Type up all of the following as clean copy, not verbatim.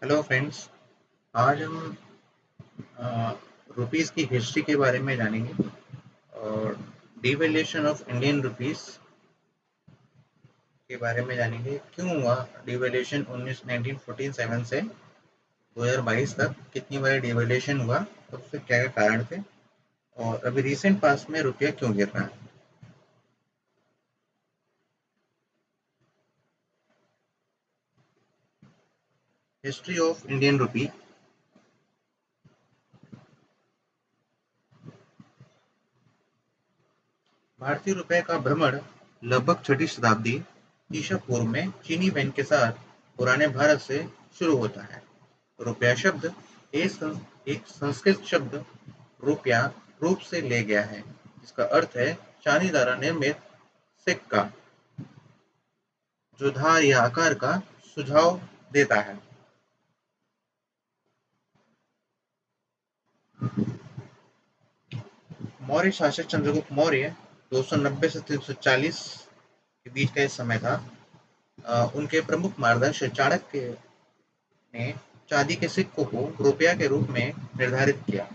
Hello friends. आज हम rupees की हिस्ट्री के बारे में जानेंगे और डिवैल्यूएशन ऑफ इंडियन रुपीस के बारे में जानेंगे। क्यों हुआ डिवैल्यूएशन 1947 से 2022 तक, कितनी बार डिवैल्यूएशन हुआ और उसके क्या क्या कारण थे, और अभी रिसेंट पास्ट में रुपया क्यों गिर रहा है। History of Indian rupee. भारतीय रुपये का भ्रमण लगभग छठी शताब्दी ईसा पूर्व में चीनी वैन के साथ पुराने भारत से शुरू होता है। रुपया शब्द एक संस्कृत शब्द रुपया रूप से ले गया है, जिसका अर्थ है चांदी द्वारा निर्मित सिक्का, जो धार या आकार का सुझाव देता है। मौर्य शासक चंद्रगुप्त मौर्य 290 से 340 के बीच का इस समय था। उनके प्रमुख मार्गदर्शक चाणक्य ने चांदी के सिक्कों को रुपया के रूप में निर्धारित किया।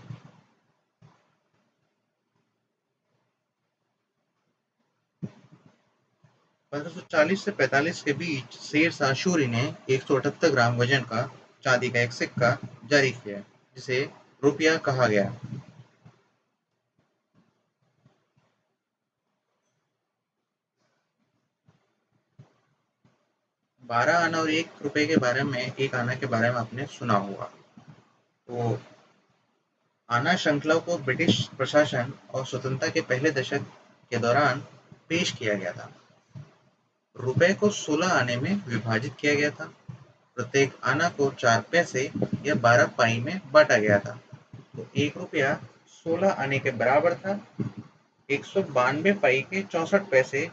1540 से 45 के बीच शेर शाह सूरी ने 178 ग्राम वजन का चांदी का एक सिक्का जारी किया, जिसे रुपया कहा गया। 12 आना और 1 रुपए के बारे में, 1 आना के बारे में आपने सुना होगा। तो आना श्रृंखला को ब्रिटिश प्रशासन और स्वतंत्रता के पहले दशक के दौरान पेश किया गया था। रुपए को 16 आने में विभाजित किया गया था। प्रत्येक आना को 4 पैसे या 12 पाई में बांटा गया था। तो 1 रुपया 16 आने के बराबर था। 192 पाई के 64 पैसे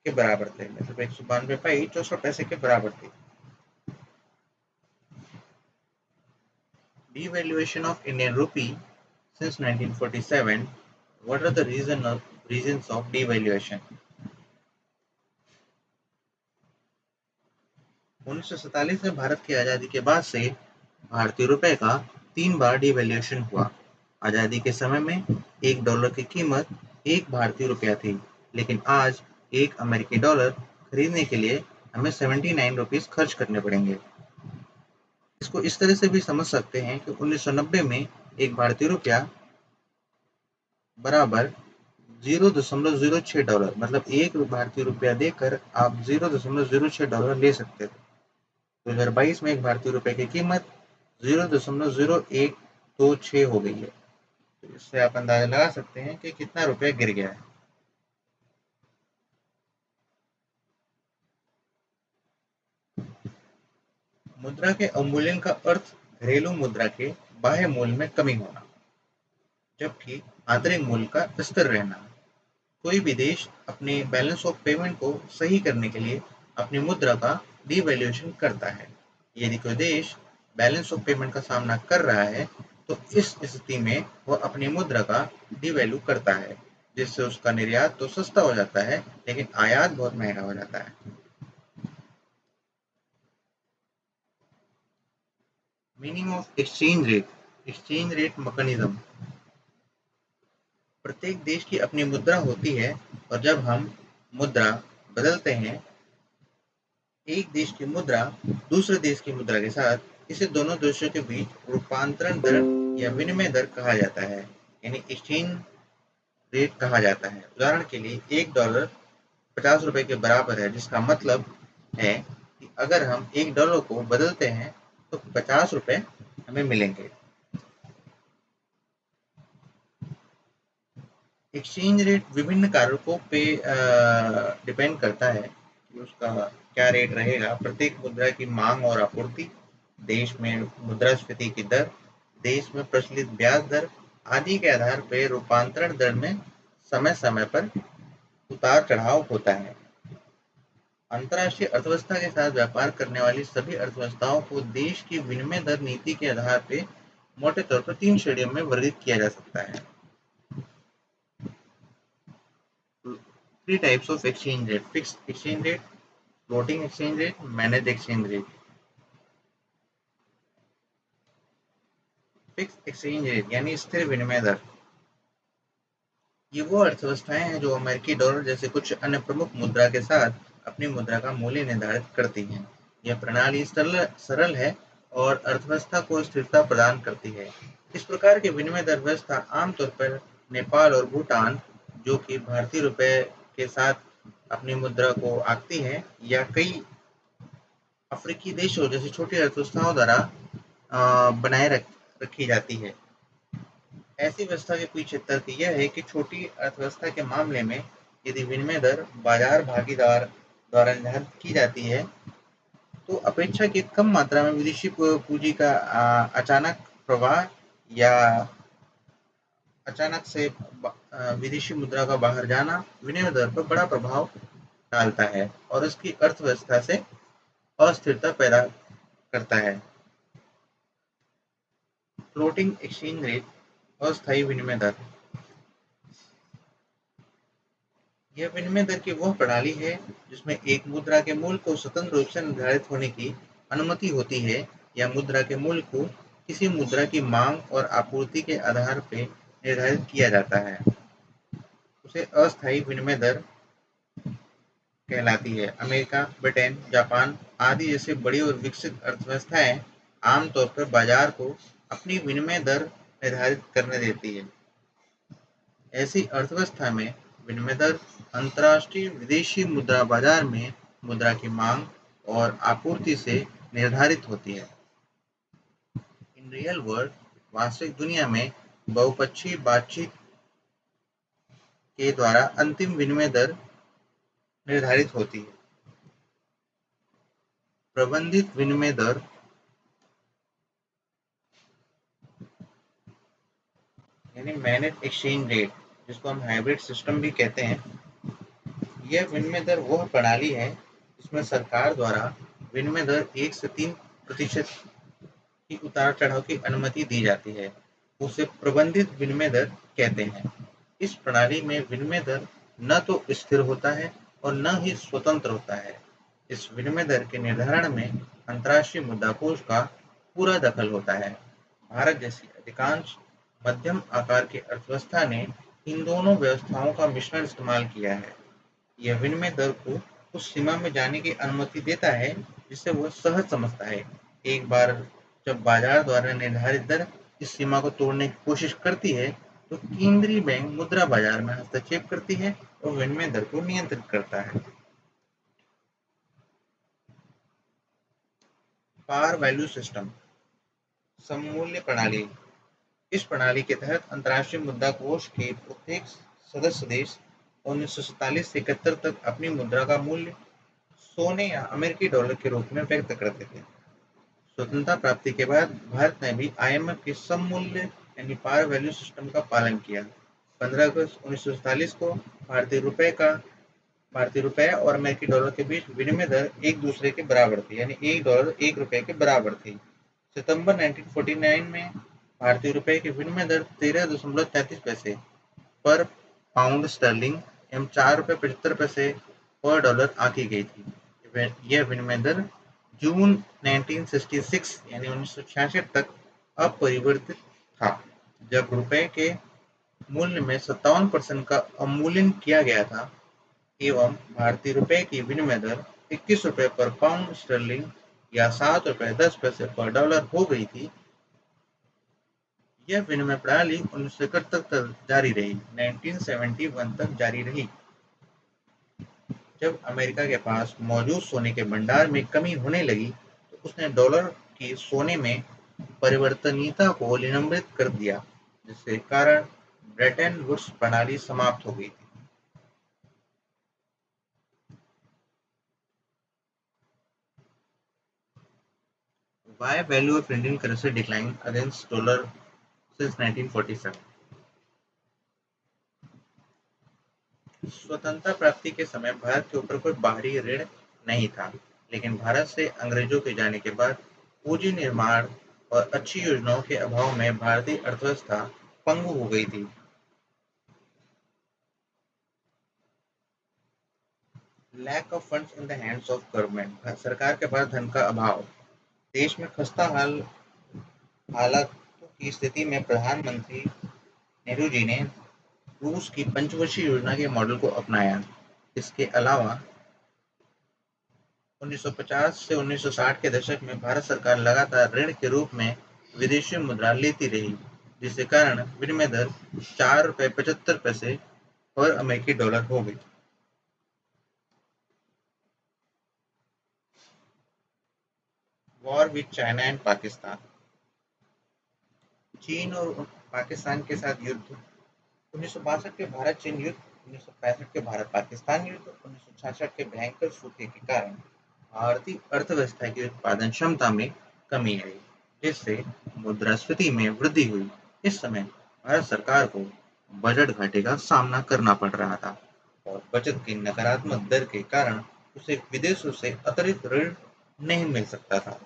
के बराबर थे, मतलब 192 पाई 64 पैसे के बराबर थे। Devaluation of Indian rupee since 1947. What are the reasons of devaluation? 1947 में भारत की आज़ादी के बाद से भारतीय रुपए का 3 बार डिवैल्यूएशन हुआ। आज़ादी के समय में $1 की कीमत 1 भारतीय रुपया थी, लेकिन आज 1 अमेरिकी डॉलर खरीदने के लिए हमें 79 रुपीस खर्च करने पड़ेंगे। इसको इस तरह से भी समझ सकते हैं कि 1990 में 1 भारतीय रुपया बराबर $0.06, मतलब 1 भारतीय रुपया देकर आप $0.06 ले सकते थे। 2022 में 1 भारतीय रुपये की कीमत 0.0126 हो गई है। तो इससे आप अंदाजा लगा सकते हैं कि कितना रुपया गिर गया है। मुद्रा के अवमूल्यन का अर्थ घरेलू मुद्रा के बाह्य मूल्य में कमी होना, जबकि आंतरिक मूल्य का स्थिर रहना। कोई भी देश अपने बैलेंस ऑफ पेमेंट को सही करने के लिए अपनी मुद्रा का डिवैल्यूएशन करता है। यदि कोई देश बैलेंस ऑफ पेमेंट का सामना कर रहा है, तो इस स्थिति में वह अपनी मुद्रा का डिवैल्यू करता है, जिससे उसका निर्यात तो सस्ता हो जाता है, लेकिन आयात बहुत महंगा हो जाता है। Meaning of exchange rate mechanism. प्रत्येक देश की अपनी मुद्रा होती है, और जब हम मुद्रा बदलते हैं, एक देश की मुद्रा दूसरे देश की मुद्रा के साथ, इसे दोनों देशों के बीच रूपांतरण दर या विनिमय दर कहा जाता है, यानी एक्सचेंज रेट कहा जाता है। उदाहरण के लिए $1 ₹50 के बराबर है, जिसका मतलब है कि अगर हम $1 को बदलते हैं तो ₹50 हमें मिलेंगे। एक्सचेंज रेट विभिन्न कारकों पे डिपेंड करता है कि उसका क्या रेट रहेगा। प्रत्येक मुद्रा की मांग और आपूर्ति, देश में मुद्रास्फीति की दर, देश में प्रचलित ब्याज दर आदि के आधार पर रूपांतरण दर में समय समय पर उतार चढ़ाव होता है। अंतर्राष्ट्रीय अर्थव्यवस्था के साथ व्यापार करने वाली सभी अर्थव्यवस्थाओं को देश की विनिमय दर नीति के आधार पर मोटे तौर पर 3 श्रेणियों में वर्गीकृत किया जा सकता है। 3 types of exchange rate: fixed exchange rate, floating exchange rate, managed exchange rate. Fix exchange rate यानी स्थिर विनिमय दर, ये वो अर्थव्यवस्थाएं हैं जो अमेरिकी डॉलर जैसे कुछ अन्य प्रमुख मुद्रा के साथ अपनी मुद्रा का मूल्य निर्धारित करती हैं। यह प्रणाली सरल है और अर्थव्यवस्था को स्थिरता प्रदान करती है। इस प्रकार की विनिमय दर व्यवस्था आमतौर पर नेपाल और भूटान, जो कि भारतीय रुपए के साथ अपनी मुद्रा को आंकती है, या कई अफ्रीकी देशों जैसी छोटी अर्थव्यवस्थाओं द्वारा बनाए रखी जाती है। ऐसी व्यवस्था के पीछे तर्क यह है कि छोटी अर्थव्यवस्था के मामले में यदि विनिमय दर बाजार भागीदार द्वारा निर्धारित की जाती है, तो अपेक्षाकृत कम मात्रा में विदेशी पूंजी का अचानक प्रवाह या अचानक से विदेशी मुद्रा का बाहर जाना विनिमय दर पर बड़ा प्रभाव डालता है और उसकी अर्थव्यवस्था से अस्थिरता पैदा करता है। फ्लोटिंग एक्सचेंज रेट, अस्थायी विनिमय दर, यह विनिमय दर की वह प्रणाली है जिसमें एक मुद्रा के मूल्य को स्वतंत्र रूप से निर्धारित होने की अनुमति होती है या मुद्रा के मूल्य को किसी मुद्रा की मांग और आपूर्ति के आधार पर निर्धारित किया जाता है। उसे अस्थायी विनिमय दर कहलाती है। अमेरिका, ब्रिटेन, जापान आदि जैसे बड़ी और विकसित अर्थव्यवस्थाएं आमतौर पर बाजार को अपनी विनिमय दर निर्धारित करने देती है। ऐसी अर्थव्यवस्था में विनिमय दर अंतर्राष्ट्रीय विदेशी मुद्रा बाजार में मुद्रा की मांग और आपूर्ति से निर्धारित होती है। इन रियल वर्ल्ड, वास्तविक दुनिया में बहुपक्षीय बातचीत के द्वारा अंतिम विनिमय दर निर्धारित होती है। प्रबंधित विनिमय दर यानी मैनेज एक्सचेंज रेट, जिसको हम हाइब्रिड सिस्टम भी कहते हैं, यह विनिमय दर वह प्रणाली है जिसमें सरकार द्वारा विनिमय दर 1 से 3% की उतार चढ़ाव की अनुमति दी जाती है। उसे प्रबंधित विनिमय दर कहते हैं। इस प्रणाली में विनिमय दर न तो स्थिर होता है और न ही स्वतंत्र होता है। इस विनिमय दर के निर्धारण में अंतर्राष्ट्रीय मुद्रा कोष का पूरा दखल होता है। भारत जैसी अधिकांश मध्यम आकार की अर्थव्यवस्था ने इन दोनों व्यवस्थाओं का मिश्रण इस्तेमाल किया है। यह विनिमय दर को उस सीमा में जाने की अनुमति देता है जिसे वह सहज समझता है। एक बार जब बाजार द्वारा निर्धारित दर इस सीमा को तोड़ने की कोशिश करती है, तो केंद्रीय बैंक मुद्रा बाजार में हस्तक्षेप करती है और विनिमय दर को नियंत्रित करता है। पार वैल्यू सिस्टम, सममूल्य प्रणाली, इस प्रणाली के तहत अंतर्राष्ट्रीय मुद्रा कोष के प्रत्येक सदस्य देश 1947 से 71 तक अपनी मुद्रा का मूल्य सोने या अमेरिकी डॉलर के रूप में व्यक्त करते थे। स्वतंत्रता प्राप्ति के बाद भारत ने भी आईएमएफ के सममूल्य यानी पार वैल्यू सिस्टम का पालन किया। 15 अगस्त 1947 को भारतीय रुपए और अमेरिकी डॉलर के बीच विनिमय दर एक दूसरे के बराबर थी, यानी $1 1 रुपए के बराबर थी। सितंबर 1949 में भारतीय रुपए की विनिमय दर 13.33 पैसे पर पाउंड स्टर्लिंग एवं $4.75 पर डॉलर आंकी गई थी। यह विनिमय दर जून 1966 यानी 1966 तक अपरिवर्तित था, जब रुपए के मूल्य में 57% का अवमूल्यन किया गया था एवं भारतीय रुपए की विनिमय दर 21 रुपए पर पाउंड स्टर्लिंग या $7.10 पर डॉलर हो गई थी। यह विनिमय प्रणाली 1971 तक जारी रही, 1971 तक जारी रही, जब अमेरिका के पास मौजूद सोने के भंडार में कमी होने लगी, तो उसने डॉलर की सोने में परिवर्तनीयता को निलंबित कर दिया, जिसके कारण ब्रेटन वुड्स प्रणाली समाप्त हो गई थी। Why value of Indian currency declined against dollar since 1947? स्वतंत्रता प्राप्ति के समय भारत के ऊपर कोई बाहरी ऋण नहीं था, लेकिन भारत से अंग्रेजों के जाने के बाद पूंजी निर्माण और अच्छी योजनाओं के अभाव में भारतीय अर्थव्यवस्था पंगु हो गई थी। Lack of funds in the hands of government, सरकार के पास धन का अभाव, देश में खस्ता हालातों की स्थिति में प्रधानमंत्री नेहरू जी ने रूस की पंचवर्षीय योजना के मॉडल को अपनाया। इसके अलावा 1950 से 1960 के दशक में भारत सरकार लगातार ऋण के रूप में विदेशी मुद्रा लेती रही, जिसके कारण विनिमय दर ₹4.75 पर अमेरिकी डॉलर हो गई। War with China and Pakistan. चीन और पाकिस्तान के साथ युद्ध। 1962 के भारत चीन युद्ध, 1965 के भारत पाकिस्तान युद्ध, 1966 के भयंकर सूखे के कारण भारतीय अर्थव्यवस्था की उत्पादन क्षमता में कमी आई, जिससे मुद्रास्फीति में वृद्धि हुई। इस समय भारत सरकार को बजट घाटे का सामना करना पड़ रहा था और बचत की नकारात्मक दर के कारण उसे विदेशों से अतिरिक्त ऋण नहीं मिल सकता था।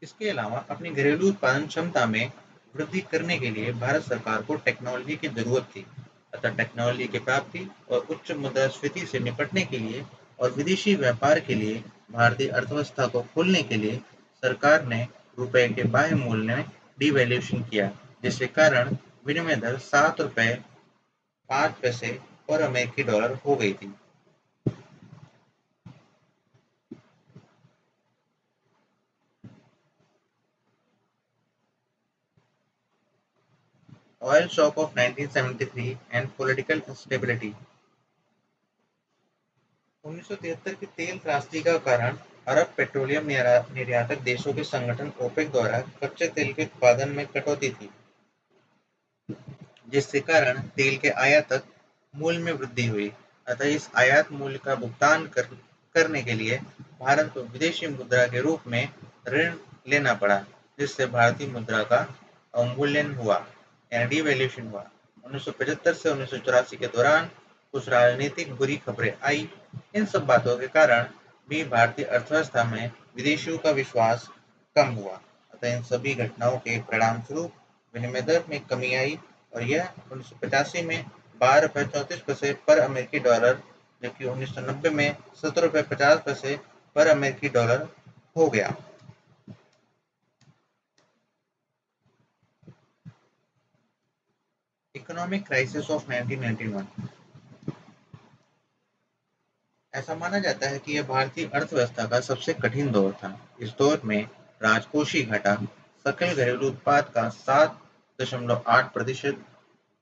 इसके अलावा अपनी घरेलू उत्पादन क्षमता में वृद्धि करने के लिए भारत सरकार को टेक्नोलॉजी की जरूरत थी। अतः टेक्नोलॉजी की प्राप्ति और उच्च मुद्रास्फीति से निपटने के लिए और विदेशी व्यापार के लिए भारतीय अर्थव्यवस्था को खोलने के लिए सरकार ने रुपए के बाह्य मूल्य में डिवैल्यूएशन किया, जिसके कारण विनिमय दर ₹7.05 पर अमेरिकी डॉलर हो गई थी। Oil shock of 1973 and political instability. 1973 की तेल त्रासदी का कारण अरब पेट्रोलियम निर्यातक देशों के संगठन ओपेक द्वारा कच्चे तेल के उत्पादन में कटौती थी, जिसके कारण तेल के आयातक मूल्य में वृद्धि हुई। अतः इस आयात मूल्य का भुगतान करने के लिए भारत को विदेशी मुद्रा के रूप में ऋण लेना पड़ा, जिससे भारतीय मुद्रा का अवमूल्यन हुआ यानी डिवैल्यूएशन हुआ। 1975 से 1984 के दौरान कुछ राजनीतिक बुरी खबरें आई। इन सब बातों के कारण भी भारतीय अर्थव्यवस्था में विदेशियों का विश्वास कम हुआ। अतः इन सभी घटनाओं के परिणाम स्वरूप विनिमय दर में कमी आई और यह 1985 में ₹12.34 पर अमेरिकी डॉलर, जबकि 1990 में ₹17.50 पर अमेरिकी डॉलर हो गया। Economic crisis of 1991। ऐसा माना जाता है कि यह भारतीय अर्थव्यवस्था का सबसे कठिन दौर था। इस दौर में राजकोषीय घाटा, सकल घरेलू उत्पाद का 7.8%,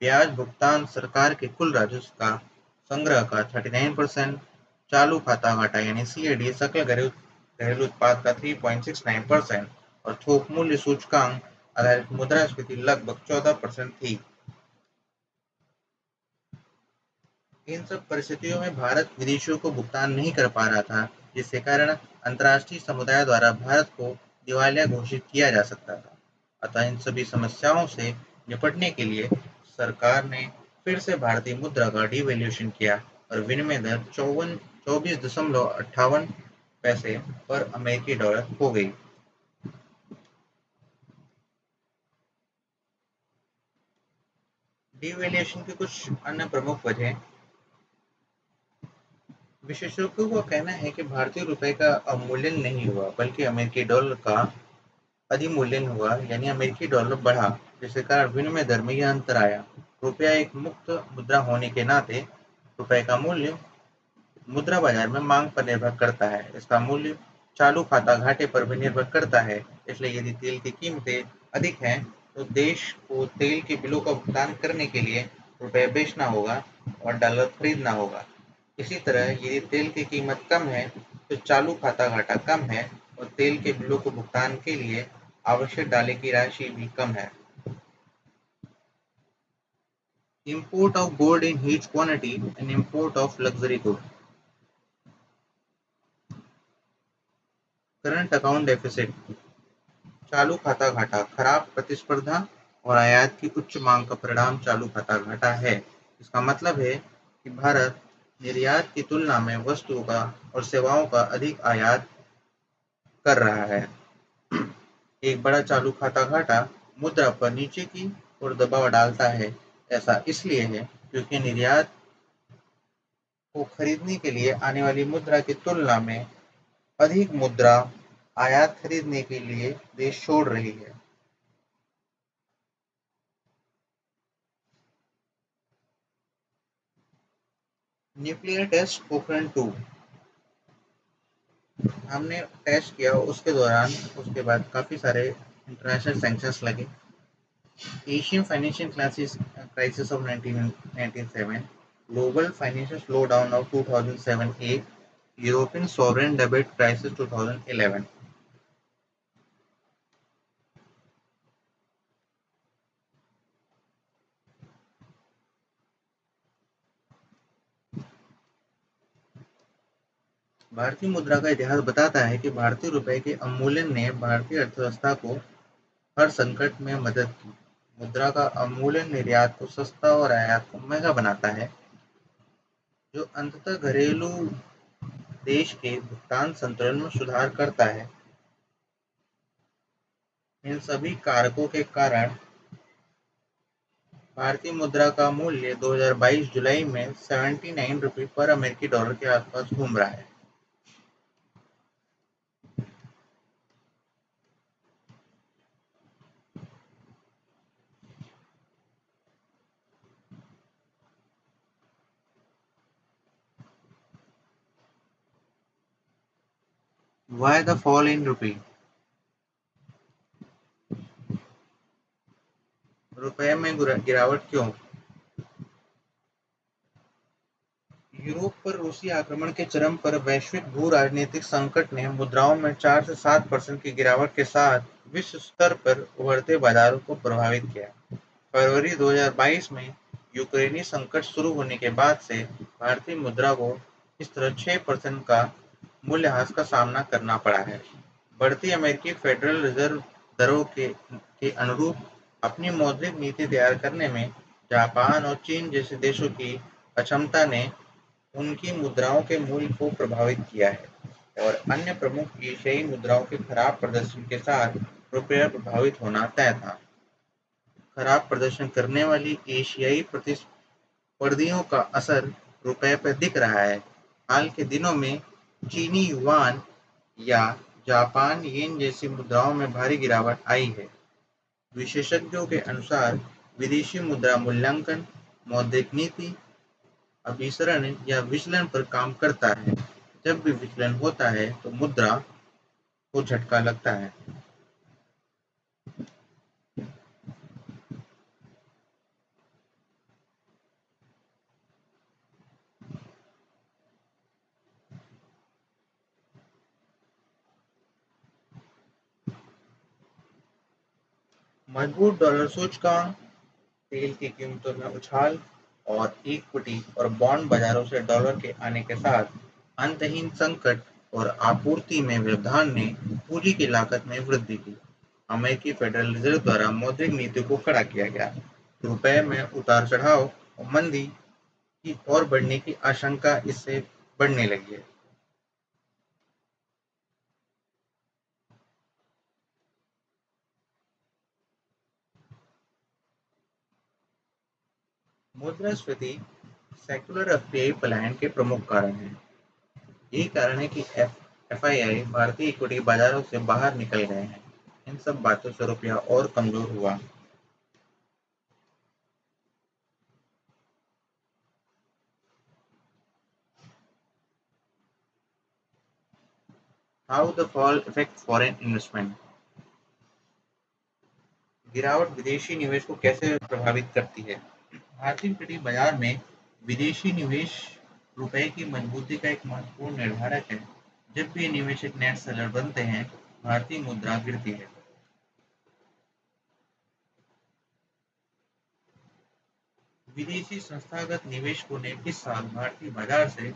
ब्याज भुगतान, सरकार के कुल राजस्व का संग्रह का 39%, चालू खाता घाटा यानी CAD, सकल घरेलू उत्पाद का 3.69% और थोक मूल्य सूचकांक आधारित मुद्रास्फीति लगभग 14% थी। इन सब परिस्थितियों में भारत विदेशियों को भुगतान नहीं कर पा रहा था, जिसके कारण अंतर्राष्ट्रीय समुदाय द्वारा भारत को दिवालिया घोषित किया जा सकता था। अतः इन सभी समस्याओं से निपटने के लिए सरकार ने फिर से भारतीय मुद्रा का डिवैल्यूएशन किया और विनिमय दर 24.58 पर अमेरिकी डॉलर हो गई। डिवैल्यूएशन की कुछ अन्य प्रमुख वजह। विशेषज्ञों का कहना है कि भारतीय रुपए का अवमूल्यन नहीं हुआ, बल्कि अमेरिकी डॉलर का अधिमूल्यन हुआ, यानी अमेरिकी डॉलर बढ़ा, जिसके कारण विनिमय दर में यह अंतर आया। रुपया एक मुक्त मुद्रा होने के नाते रुपए का मूल्य मुद्रा बाजार में मांग पर निर्भर करता है। इसका मूल्य चालू खाता घाटे पर भी निर्भर करता है। इसलिए यदि तेल की कीमतें अधिक हैं, तो देश को तेल के बिलों का भुगतान करने के लिए रुपए बेचना होगा और डॉलर खरीदना होगा। इसी तरह यदि तेल की कीमत कम है, तो चालू खाता घाटा कम है और तेल के बिलों को भुगतान के लिए आवश्यक डाले की राशि भी कम है। Import of gold in huge quantity and import of luxury goods. Current account deficit, चालू खाता घाटा, खराब प्रतिस्पर्धा और आयात की उच्च मांग का परिणाम चालू खाता घाटा है। इसका मतलब है कि भारत निर्यात की तुलना में वस्तुओं का और सेवाओं का अधिक आयात कर रहा है। एक बड़ा चालू खाता घाटा मुद्रा पर नीचे की ओर दबाव डालता है। ऐसा इसलिए है क्योंकि निर्यात को खरीदने के लिए आने वाली मुद्रा की तुलना में अधिक मुद्रा आयात खरीदने के लिए देश छोड़ रही है। न्यूक्लियर टेस्ट पोखरण 2 हमने टेस्ट किया, उसके दौरान उसके बाद काफ़ी सारे इंटरनेशनल सैंक्शंस लगे। Asian financial crisis of 1997, global financial slowdown of 2007-8, European sovereign डेब्ट क्राइसिस 2011। भारतीय मुद्रा का इतिहास बताता है कि भारतीय रुपए के अवमूल्यन ने भारतीय अर्थव्यवस्था को हर संकट में मदद की। मुद्रा का अवमूल्यन निर्यात को सस्ता और आयात को महंगा बनाता है, जो अंततः घरेलू देश के भुगतान संतुलन में सुधार करता है। इन सभी कारकों के कारण भारतीय मुद्रा का मूल्य 2022 जुलाई में 79 रुपये पर अमेरिकी डॉलर के आसपास घूम रहा है। Why the fall in rupee? रुपए में गिरावट क्यों? यूरोप पर रूसी आक्रमण के चरम पर वैश्विक भू-राजनीतिक संकट ने मुद्राओं में 4 से 7% की गिरावट के साथ विश्व स्तर पर उभरते बाजारों को प्रभावित किया। फरवरी 2022 में यूक्रेनी संकट शुरू होने के बाद से भारतीय मुद्रा को इस तरह 6% का मूल्यह्रास का सामना करना पड़ा है। बढ़ती अमेरिकी फेडरल रिजर्व दरों के अनुरूप अपनी मौद्रिक नीति तैयार करने में जापान और चीन जैसे देशों की अक्षमता ने उनकी मुद्राओं के मूल्य को प्रभावित किया है और अन्य प्रमुख एशियाई मुद्राओं के खराब प्रदर्शन के साथ रुपया प्रभावित होना तय था। खराब प्रदर्शन करने वाली एशियाई प्रतिस्पर्धियों का असर रुपये पर दिख रहा है। हाल के दिनों में चीनी युआन या जापान येन जैसी मुद्राओं में भारी गिरावट आई है। विशेषज्ञों के अनुसार विदेशी मुद्रा मूल्यांकन मौद्रिक नीति अभिसरण या विचलन पर काम करता है। जब भी विचलन होता है तो मुद्रा को झटका लगता है। मजबूत डॉलर सूचकांक, तेल की कीमतों में उछाल और इक्विटी और बॉन्ड बाजारों से डॉलर के आने के साथ अंतहीन संकट और आपूर्ति में व्यवधान ने पूंजी की लागत में वृद्धि की। अमेरिकी फेडरल रिजर्व द्वारा मौद्रिक नीति को कड़ा किया गया। रुपए में उतार चढ़ाव और मंदी की और बढ़ने की आशंका इससे बढ़ने लगी है। मुद्रास्फीति सेकुलर एफपीआई पलायन के प्रमुख कारण हैं। यही कारण है कि एफआईआई भारतीय इक्विटी बाजारों से बाहर निकल गए हैं। इन सब बातों से रुपया और कमजोर हुआ। How the fall effect foreign investment. गिरावट विदेशी निवेश को कैसे प्रभावित करती है? भारतीय इक्विटी बाजार में विदेशी निवेश रुपए की मजबूती का एक महत्वपूर्ण निर्धारक है। जब भी निवेशक नेट सेलर बनते हैं, भारतीय मुद्रा गिरती है। विदेशी संस्थागत निवेशकों ने इस साल भारतीय बाजार से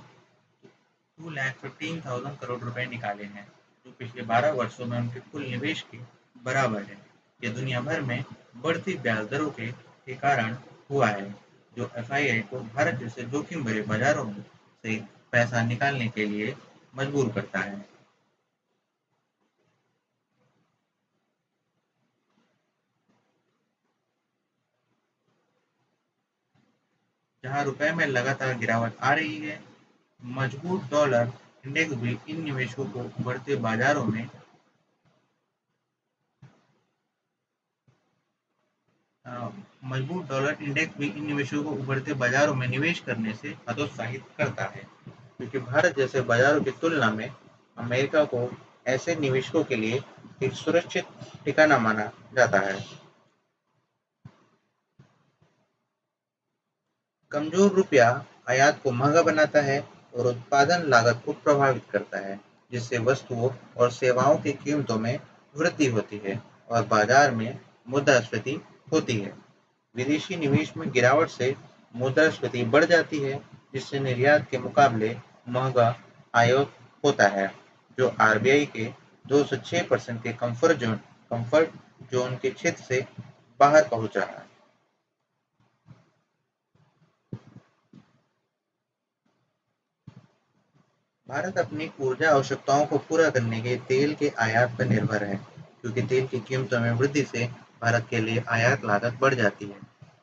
2,15,000 करोड़ रुपए निकाले हैं, जो पिछले 12 वर्षों में उनके कुल निवेश के बराबर है। यह दुनिया भर में बढ़ती ब्याज दरों के कारण हुआ है, जो एफआईआई को भारत जैसे जोखिम भरे बाजारों से पैसा निकालने के लिए मजबूर करता है। जहां रुपए में लगातार गिरावट आ रही है, मजबूत डॉलर इंडेक्स भी इन निवेशकों को उभरते बाजारों में अ, मजबूत डॉलर इंडेक्स भी इन निवेशकों को उभरते बाजारों में निवेश करने से हतोत्साहित करता है, क्योंकि भारत जैसे बाजारों की तुलना में अमेरिका को ऐसे निवेशकों के लिए एक सुरक्षित ठिकाना माना जाता है। कमजोर रुपया आयात को महंगा बनाता है और उत्पादन लागत को प्रभावित करता है, जिससे वस्तुओं और सेवाओं की कीमतों में वृद्धि होती है और बाजार में मुद्रास्फीति होती है। विदेशी निवेश में गिरावट से मुद्रास्फीति बढ़ जाती है, जिससे निर्यात के मुकाबले महंगा आयात होता है, जो आरबीआई के 2 से 6% के कंफर्ट जोन के क्षेत्र से बाहर पहुंच रहा है। भारत अपनी ऊर्जा आवश्यकताओं को पूरा करने के तेल के आयात पर निर्भर है, क्योंकि तेल की कीमतों में वृद्धि से भारत के लिए आयात लागत बढ़ जाती है।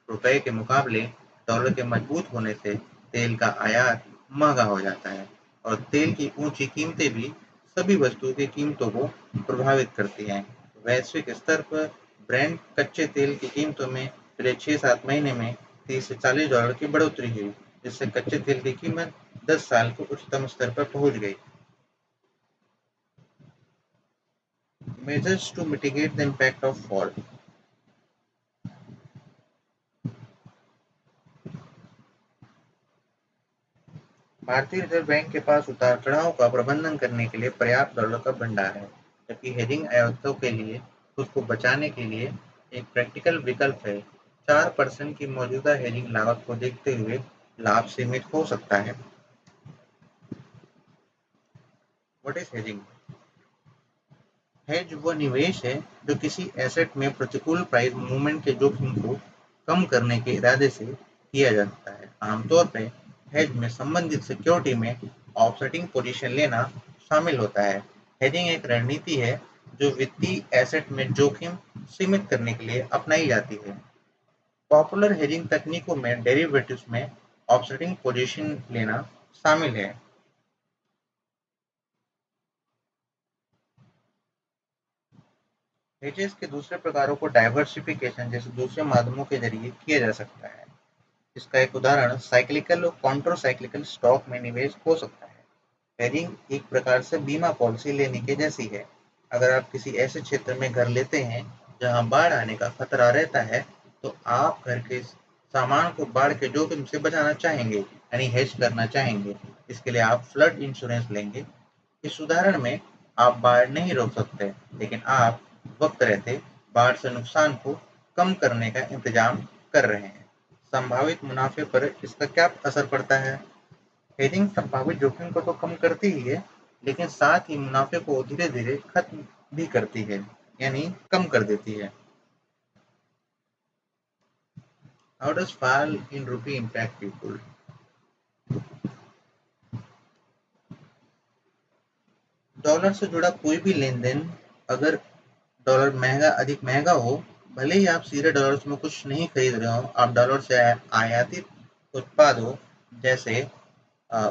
रुपए के मुकाबले डॉलर के मजबूत होने से तेल का आयात महंगा हो जाता है और तेल की ऊंची कीमतें भी सभी वस्तुओं की कीमतों को प्रभावित करती हैं। वैश्विक स्तर पर ब्रेंट कच्चे तेल की कीमतों में पिछले 6-7 महीने में $30 से $40 की बढ़ोतरी हुई, जिससे कच्चे तेल की कीमत 10 साल के उच्चतम स्तर पर पहुंच गई। Measures to mitigate the impact of fall. भारतीय रिजर्व बैंक के पास उतार-चढ़ाव का प्रबंधन करने के लिए पर्याप्त डॉलर का भंडार है, जबकि हेजिंग आयातों के लिए खुद को बचाने के लिए एक प्रैक्टिकल विकल्प है। 4% की मौजूदा हेजिंग लागत को देखते हुए लाभ सीमित हो सकता है। What is hedging? हेज वह निवेश है जो किसी एसेट में प्रतिकूल प्राइस मूवमेंट के जोखिम को कम करने के इरादे से किया जाता है। आमतौर पर हेज में संबंधित सिक्योरिटी में ऑफसेटिंग पोजीशन लेना शामिल होता है। हेजिंग एक रणनीति है जो वित्तीय एसेट में जोखिम सीमित करने के लिए अपनाई जाती है। पॉपुलर हेजिंग तकनीकों में डेरिवेटिव्स में ऑफसेटिंग पोजीशन लेना शामिल है। हेजेस के दूसरे प्रकारों को डाइवर्सिफिकेशन जैसे दूसरे माध्यमों के जरिए किया जा सकता है। इसका एक उदाहरण साइक्लिकल और काउंटर साइक्लिकल स्टॉक में निवेश हो सकता है। हेजिंग एक प्रकार से बीमा पॉलिसी लेने के जैसी है। अगर आप किसी ऐसे क्षेत्र में घर लेते हैं जहां बाढ़ आने का खतरा रहता है, तो आप घर के सामान को बाढ़ के जोखिम से बचाना चाहेंगे, यानी हेज करना चाहेंगे। इसके लिए आप फ्लड इंश्योरेंस लेंगे। इस उदाहरण में आप बाढ़ नहीं रोक सकते, लेकिन आप वक्त रहते बाढ़ से नुकसान को कम करने का इंतजाम कर रहे हैं। संभावित मुनाफे पर इसका क्या असर पड़ता है? हेजिंग संभावित जोखिम को तो कम करती ही है, लेकिन साथ ही मुनाफे को धीरे-धीरे खत्म भी करती है, यानी कम कर देती है। How does fall in rupee impact people? Dollar से जुड़ा कोई भी लेन-देन अगर डॉलर अधिक महंगा हो, भले ही आप सीधे डॉलर्स में कुछ नहीं खरीद रहे हो, आप डॉलर से आयातित उत्पादों जैसे अ,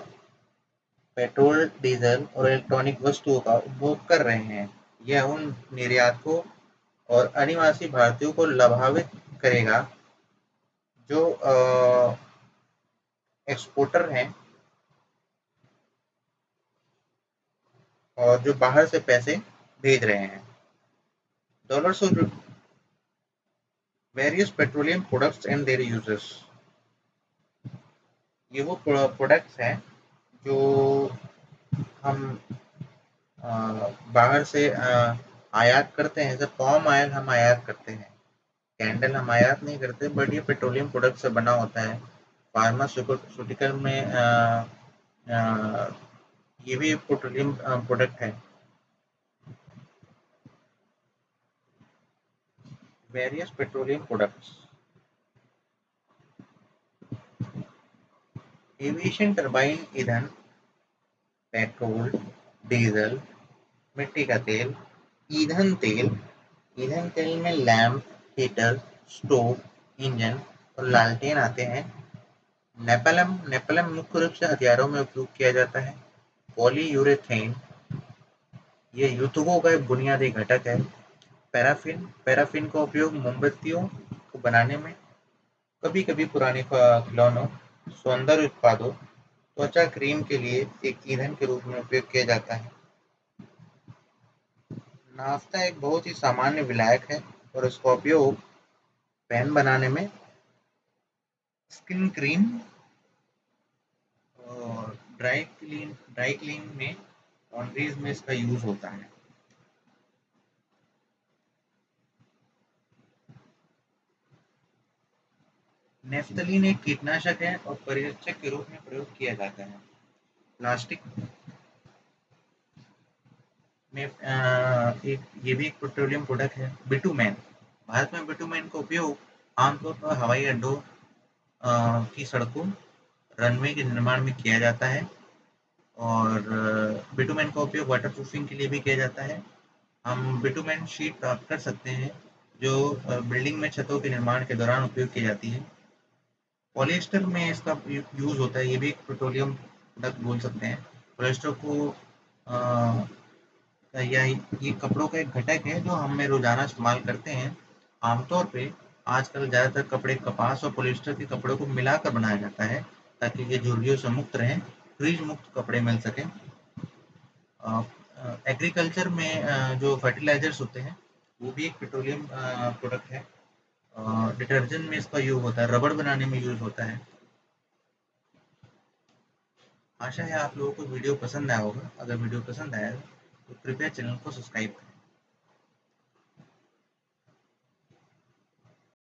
पेट्रोल, डीजल और इलेक्ट्रॉनिक वस्तुओं का उपभोग कर रहे हैं। यह उन निर्यातकों और अनिवासी भारतीयों को लाभान्वित करेगा जो एक्सपोर्टर हैं और जो बाहर से पैसे भेज रहे हैं। डॉलर से various petroleum products and their users. ये वो प्रोडक्ट्स हैं जो हम बाहर से आयात करते हैं। जैसे पाम ऑयल हम आयात करते हैं, कैंडल हम आयात नहीं करते, बट ये पेट्रोलियम प्रोडक्ट से बना होता है। फार्मास्यूटिकल में अ, ये भी पेट्रोलियम प्रोडक्ट है। Various petroleum products. Aviation turbine ईंधन, पेट्रोल, डीजल, मिट्टी का तेल, ईंधन तेल। ईंधन तेल में लैंप, हीटर, स्टोव, इंजन और लालटेन आते हैं। नेपलम नेपलम मुख्य रूप से हथियारों में उपयोग किया जाता है। पॉलीयूरेथेन ये युतकों का एक बुनियादी घटक है। पैराफिन पैराफिन का उपयोग मोमबत्तियों को बनाने में, कभी-कभी पुराने खिलौनों, सौंदर्य उत्पादों, त्वचा क्रीम के लिए एक ईंधन के रूप में उपयोग किया जाता है। नाफ्ता एक बहुत ही सामान्य विलायक है और इसका उपयोग पेन बनाने में, स्किन क्रीम और ड्राई क्लीन में, लॉन्ड्रीज में इसका यूज होता है। नेफ्थलीन एक कीटनाशक है और परिरक्षक के रूप में प्रयोग किया जाता है। प्लास्टिक में एक ये भी एक पेट्रोलियम प्रोडक्ट है। बिटुमेन भारत में बिटुमेन का उपयोग आमतौर पर हवाई अड्डों की सड़कों, रनवे के निर्माण में किया जाता है और बिटुमेन का उपयोग वाटरप्रूफिंग के लिए भी किया जाता है। हम बिटुमेन शीट प्राप्त कर सकते हैं जो बिल्डिंग में छतों के निर्माण के दौरान उपयोग की जाती है। पॉलिएस्टर में इसका यूज होता है, ये भी एक पेट्रोलियम प्रोडक्ट बोल सकते हैं। पॉलिएस्टर को या ये कपड़ों का एक घटक है जो हम रोजाना इस्तेमाल करते हैं। आमतौर पे आजकल ज़्यादातर कपड़े कपास और पॉलिएस्टर के कपड़ों को मिलाकर बनाया जाता है ताकि ये झुर्रियों से मुक्त रहें, क्रीज मुक्त कपड़े मिल सकें। एग्रीकल्चर में जो फर्टिलाइजर्स होते हैं वो भी एक पेट्रोलियम प्रोडक्ट है। डिटर्जेंट में इसका यूज होता है, रबड़ बनाने में यूज होता है। आशा है आप लोगों को वीडियो पसंद आया होगा। अगर वीडियो पसंद आया तो कृपया चैनल को सब्सक्राइब करें।